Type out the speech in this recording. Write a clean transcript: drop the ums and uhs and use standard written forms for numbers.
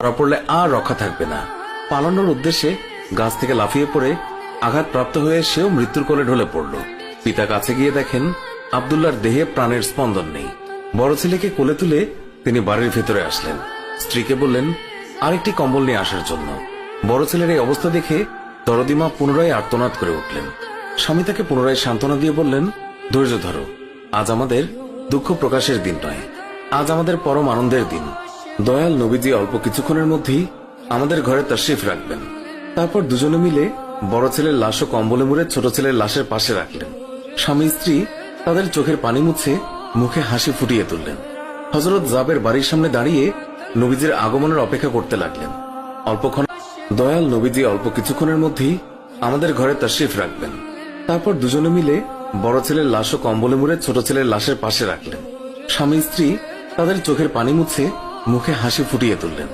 ধরা পড়লে আর রক্ষা থাকবে না। পালানোর উদ্দেশ্যে গাছ থেকে লাফিয়ে পড়ে আঘাতপ্রাপ্ত হয়ে সেও মৃত্যুর কোলে ঢলে পড়ল। পিতা কাছে গিয়ে দেখেন আব্দুল্লাহর দেহে প্রাণের স্পন্দন নেই। বড় ছেলেকে কোলে তুলে তিনি বাড়ির ভেতরে আসলেন। স্ত্রীকে বললেন আরেকটি কম্বল নিয়ে আসার জন্য। বড় ছেলের এই অবস্থা দেখে দরদিমা পুনরায় আর্তনাদ করে উঠলেন। স্বামী তাকে পুনরায় সান্ত্বনা দিয়ে বললেন, ধৈর্য ধরো, আজ আমাদের দুঃখ প্রকাশের দিন নয়, আজ আমাদের পরম আনন্দের দিন। দয়াল নবীজি অল্প কিছুক্ষণের মধ্যেই আমাদের ঘরে তাশরিফ রাখবেন। তারপর দুজনে মিলে বড় ছেলের লাশ ও কম্বলে মুড়ে ছোট ছেলের লাশের পাশে রাখলেন। স্বামী স্ত্রী তাদের চোখের পানি মুছে মুখে হাসি ফুটিয়ে তুললেন। হযরত জাবের বাড়ির সামনে দাঁড়িয়ে নবীজির আগমনের অপেক্ষা করতে লাগলেন। দয়াল নবীজি অল্প কিছুক্ষণের মধ্যেই আমাদের ঘরে তাশরিফ রাখবেন। তারপর দুজনে মিলে বড় ছেলের লাশ ও কম্বলে মুড়ে ছোট ছেলের লাশের পাশে রাখলেন। স্বামী স্ত্রী তাদের চোখের পানি মুছে মুখে হাসি ফুটিয়ে তুললেন।